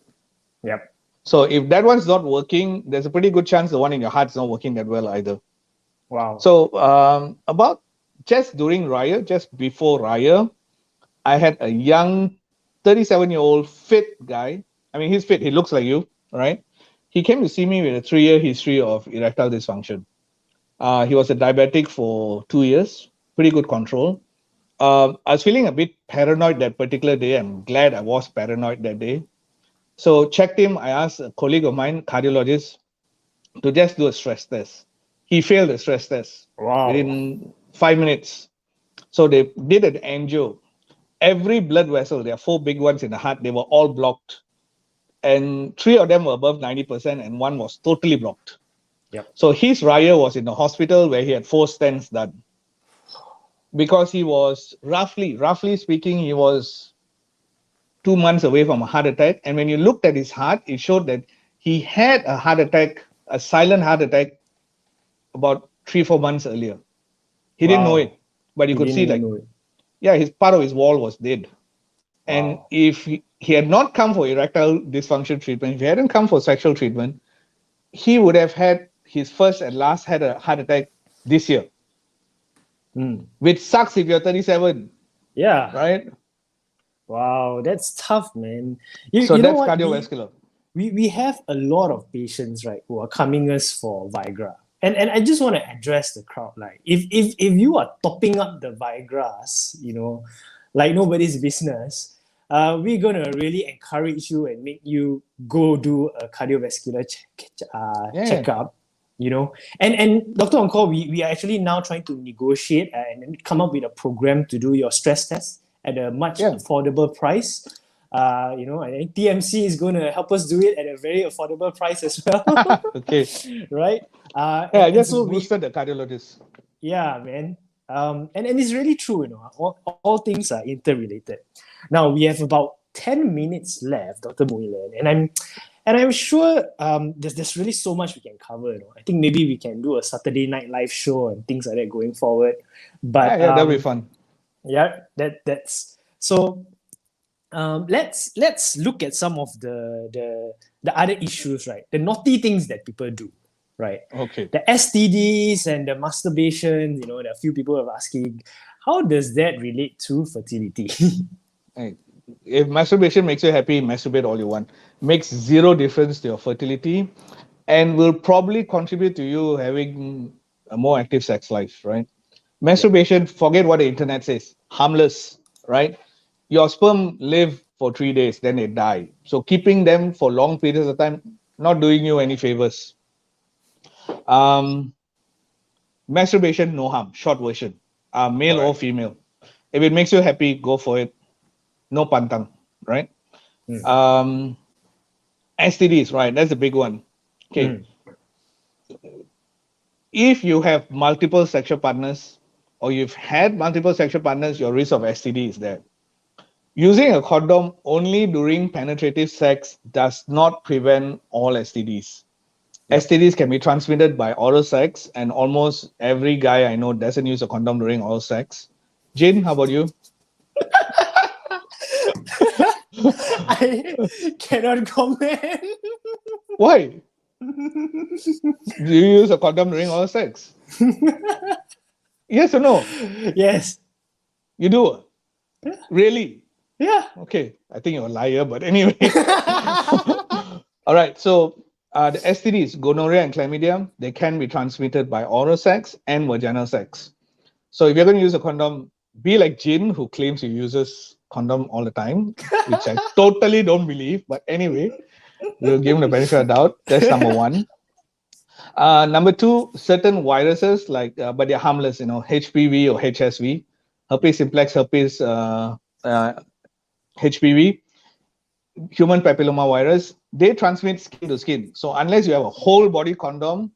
Yep. So if that one's not working, there's a pretty good chance the one in your heart's not working that well either. Wow. So about just during Raya, just before Raya, I had a young 37-year-old fit guy. I mean, he's fit. He looks like you, right? He came to see me with a 3-year history of erectile dysfunction. He was a diabetic for 2 years, pretty good control. I was feeling a bit paranoid that particular day. I'm glad I was paranoid that day. So checked him. I asked a colleague of mine, cardiologist, to just do a stress test. He failed the stress test within 5 minutes. So they did an angio. Every blood vessel, there are 4 big ones in the heart, they were all blocked. And 3 of them were above 90% and 1 was totally blocked. Yep. So his Raya was in the hospital where he had 4 stents done. Because he was roughly speaking, he was 2 months away from a heart attack. And when you looked at his heart, it showed that he had a heart attack, a silent heart attack, about 3-4 months earlier. He didn't know it, but you could see his part of his wall was dead. And if he had not come for erectile dysfunction treatment, if he hadn't come for sexual treatment, he would have had his first and last had a heart attack this year. Which sucks if you're 37. Yeah. Right? Wow, that's tough, man. So that's cardiovascular. We have a lot of patients, right, who are coming us for Viagra. And I just want to address the crowd. Like, if you are topping up the Viagras, like nobody's business, we're gonna really encourage you and make you go do a cardiovascular checkup. And Dr. On-Call, we are actually now trying to negotiate and come up with a program to do your stress test at a much affordable price. I think TMC is going to help us do it at a very affordable price as well. Okay. Right? I just boosted the cardiologist. Yeah, man. And it's really true, all things are interrelated. Now, we have about 10 minutes left, Dr. Muhilan, and I'm sure there's really so much we can cover. I think maybe we can do a Saturday night live show and things like that going forward. But that'll be fun. Yeah, that's so. let's look at some of the other issues, right? The naughty things that people do, right? Okay. The STDs and the masturbation. You know, there are a few people are asking, how does that relate to fertility? Hey, if masturbation makes you happy, masturbate all you want. Makes zero difference to your fertility, and will probably contribute to you having a more active sex life, right? Masturbation, forget what the internet says, harmless, right? Your sperm live for 3 days, then they die. So keeping them for long periods of time, not doing you any favors. Masturbation, no harm. Short version, male or female. If it makes you happy, go for it. No pantang, right? STDs, right? That's a big one. Okay. If you have multiple sexual partners, or you've had multiple sexual partners, your risk of STD is there. Using a condom only during penetrative sex does not prevent all STDs. STDs can be transmitted by oral sex, and almost every guy I know doesn't use a condom during oral sex. Jin, how about you? I cannot comment. Why? Do you use a condom during oral sex? Yes or no? Yes. You do? Really? Yeah. Okay. I think you're a liar, but anyway. All right. So the STDs, gonorrhea and chlamydia, they can be transmitted by oral sex and vaginal sex. So if you're going to use a condom, be like Jin, who claims he uses condom all the time, which I totally don't believe. But anyway, we'll give him the benefit of the doubt. That's number one. Number two, certain viruses, like, but they're harmless, HPV or HSV, herpes simplex, herpes HPV, human papilloma virus, they transmit skin to skin. So unless you have a whole body condom,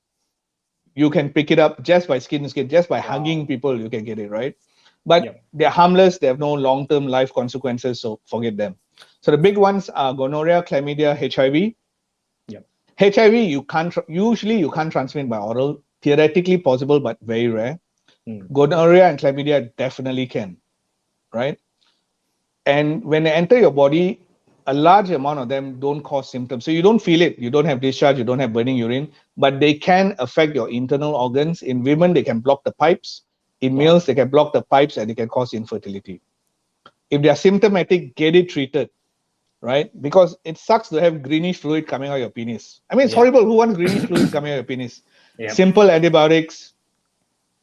you can pick it up just by skin to skin, just by hugging people, you can get it, right? But they're harmless, they have no long-term life consequences, so forget them. So the big ones are gonorrhea, chlamydia, HIV. HIV, you can't transmit by oral. Theoretically possible, but very rare. Gonorrhea and chlamydia definitely can, right? And when they enter your body, a large amount of them don't cause symptoms. So you don't feel it. You don't have discharge. You don't have burning urine. But they can affect your internal organs. In women, they can block the pipes. In males, they can block the pipes and they can cause infertility. If they are symptomatic, get it treated, right? Because it sucks to have greenish fluid coming out of your penis. I mean, it's horrible. Who wants greenish fluid coming out of your penis? Simple antibiotics.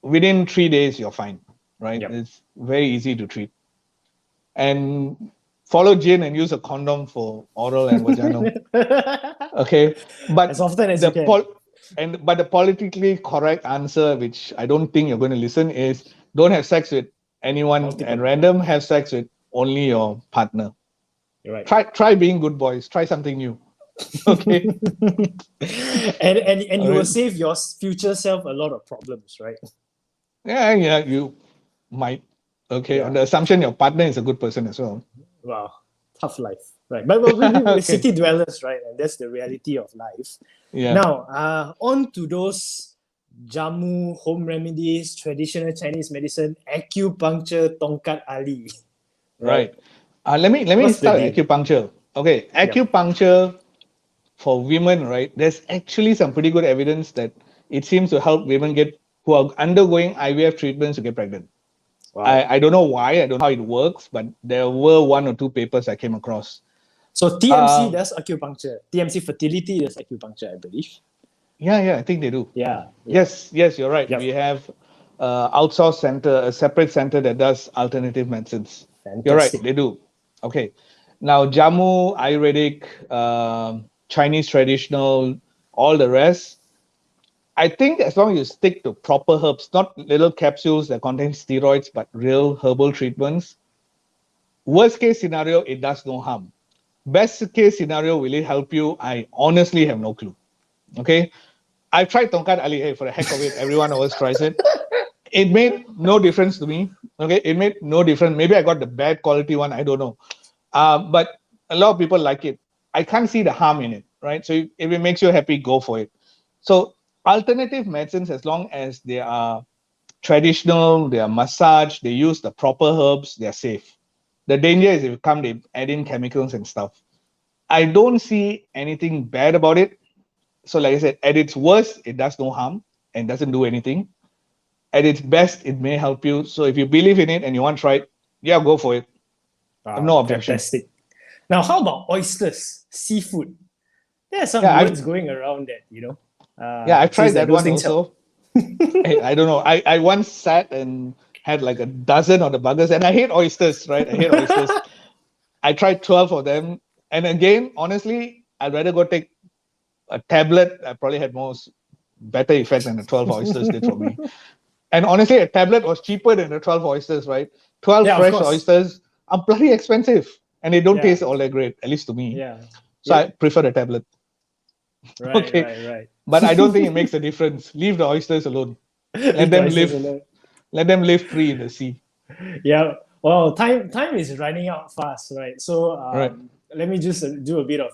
Within 3 days, you're fine, right? It's very easy to treat. And follow Jin and use a condom for oral and vaginal. Okay, but as often as you can. But the politically correct answer, which I don't think you're going to listen, is don't have sex with anyone at random. Have sex with only your partner. You're right. Try being good boys. Try something new. Okay. and you will save your future self a lot of problems, right? Yeah, you might. Okay, on the assumption your partner is a good person as well. Wow, tough life, right? But we're city dwellers, right? And that's the reality of life. Yeah. Now, on to those jamu, home remedies, traditional Chinese medicine, acupuncture, tongkat ali. Right. Let me start with acupuncture. Okay, acupuncture for women, right? There's actually some pretty good evidence that it seems to help women who are undergoing IVF treatments to get pregnant. Wow. I don't know why, I don't know how it works, but there were 1 or 2 papers I came across. So TMC does acupuncture. TMC Fertility does acupuncture, I believe. Yeah, I think they do. Yeah. Yes, you're right. We have outsourced center, a separate center that does alternative medicines. Fantastic. You're right, they do. Okay. Now, Jamu, Ayurvedic, Chinese traditional, all the rest, I think as long as you stick to proper herbs, not little capsules that contain steroids, but real herbal treatments, worst case scenario, it does no harm. Best case scenario, will it help you? I honestly have no clue. Okay. I've tried Tongkat Ali. Hey, for the heck of it, everyone always tries it. It made no difference to me. Okay. It made no difference. Maybe I got the bad quality one. I don't know. But a lot of people like it. I can't see the harm in it, right? So if it makes you happy, go for it. So alternative medicines, as long as they are traditional, they are massaged, they use the proper herbs, they are safe. The danger is if they add in chemicals and stuff. I don't see anything bad about it. So like I said, at its worst, it does no harm and doesn't do anything. At its best, it may help you. So if you believe in it and you want to try it, yeah, go for it. I have no objection. Fantastic. Now, how about oysters, seafood? There are some words going around that, I've tried that one things also. I don't know. I once sat and had like a dozen of the buggers, and I hate oysters, right? I hate oysters. I tried 12 of them. And again, honestly, I'd rather go take a tablet. I probably had better effect than the 12 oysters did for me. And honestly, a tablet was cheaper than the 12 oysters, right? 12 fresh oysters are bloody expensive, and they don't taste all that great, at least to me. Yeah. So I prefer the tablet. Right. But I don't think it makes a difference. Leave the oysters alone. Let them live. Let them live free in the sea. Yeah. Well, time is running out fast, right? So let me just do a bit of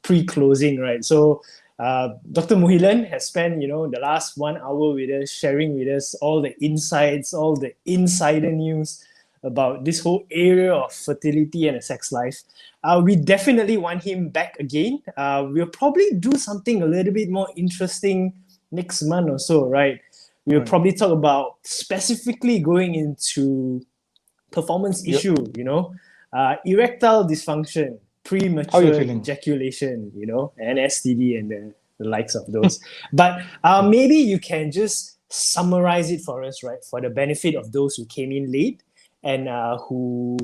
pre-closing, right? So Dr. Muhilan has spent, the last 1 hour with us, sharing with us all the insights, all the insider news about this whole area of fertility and a sex life. We definitely want him back again. We'll probably do something a little bit more interesting next month or so, right? We'll probably talk about specifically going into performance issue, erectile dysfunction, premature ejaculation, and STD and the likes of those. But maybe you can just summarize it for us, right? For the benefit of those who came in late and who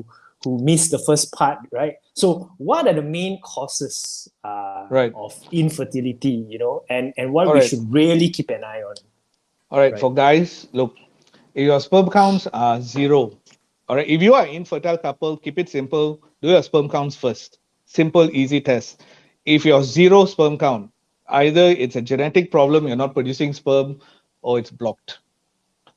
missed the first part, right? So what are the main causes of infertility, and what we should really keep an eye on? All right, for guys, look, if your sperm counts are 0, all right, if you are an infertile couple, keep it simple. Do your sperm counts first. Simple, easy test. If you're 0 sperm count, either it's a genetic problem, you're not producing sperm, or it's blocked.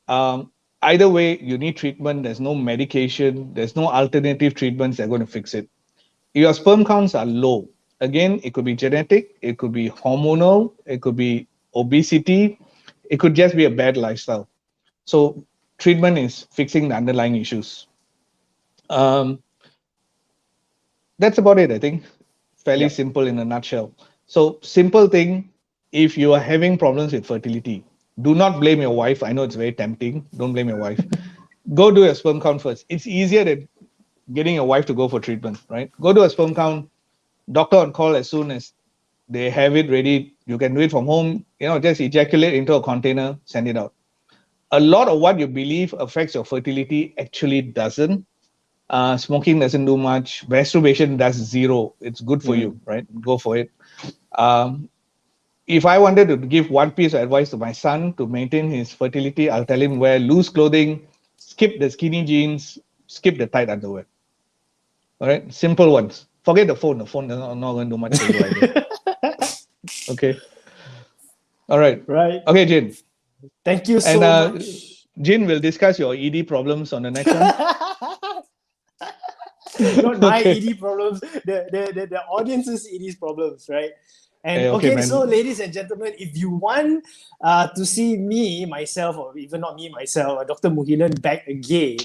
Either way, you need treatment. There's no medication. There's no alternative treatments that are going to fix it. If your sperm counts are low, again, it could be genetic, it could be hormonal, it could be obesity, it could just be a bad lifestyle. So treatment is fixing the underlying issues. That's about it, I think. Fairly simple in a nutshell. So simple thing, if you are having problems with fertility, do not blame your wife. I know it's very tempting. Don't blame your wife. Go do a sperm count first. It's easier than getting your wife to go for treatment, right? Go do a sperm count. Doctor on call as soon as they have it ready. You can do it from home. Just ejaculate into a container, send it out. A lot of what you believe affects your fertility actually doesn't. Smoking doesn't do much. Masturbation does 0. It's good for you, right? Go for it. If I wanted to give one piece of advice to my son to maintain his fertility, I'll tell him wear loose clothing, skip the skinny jeans, skip the tight underwear. All right, simple ones. Forget the phone. The phone is not going to do much for you either. Okay. All right. Right. Okay, Jin. Thank you so much. Jin will discuss your ED problems on the next one. Not my ED problems, the audience's ED problems, right? And so ladies and gentlemen, if you want to see myself, or even not me, myself, or Dr. Muhilan back again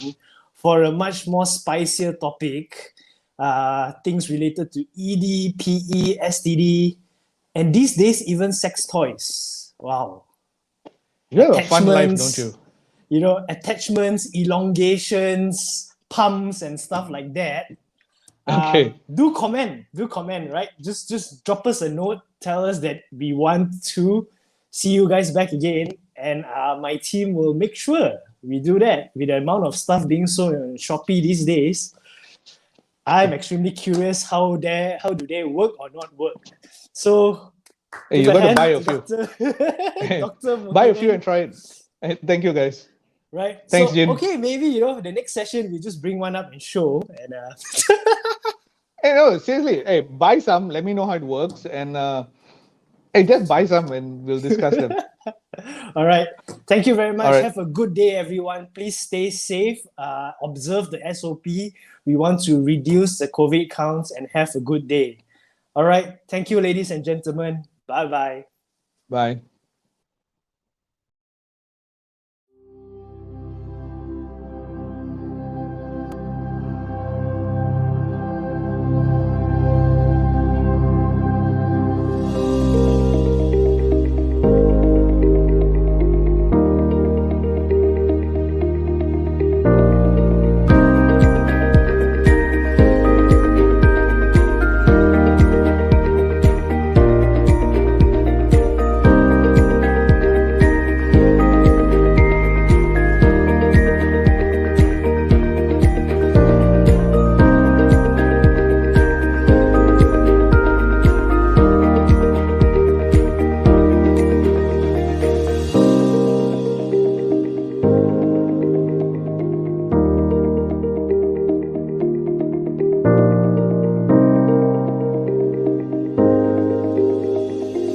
for a much more spicier topic, things related to ED, PE, STD, and these days even sex toys. Wow. You have a fun life, don't you? Attachments, elongations, pumps, and stuff like that. Do comment, right? Just drop us a note, tell us that we want to see you guys back again, and my team will make sure we do that. With the amount of stuff being sold on Shopee these days, I'm extremely curious how do they work or not work. So you got to buy a few. Dr. Buy a few and try it. Thank you, guys. Right. Thanks, Jin. Okay, maybe the next session we just bring one up and show. And hey, no, seriously. Hey, buy some. Let me know how it works, and hey, just buy some, and we'll discuss them. All right. Thank you very much. Right. Have a good day, everyone. Please stay safe. Observe the SOP. We want to reduce the COVID counts and have a good day. All right. Thank you, ladies and gentlemen. Bye-bye. Bye.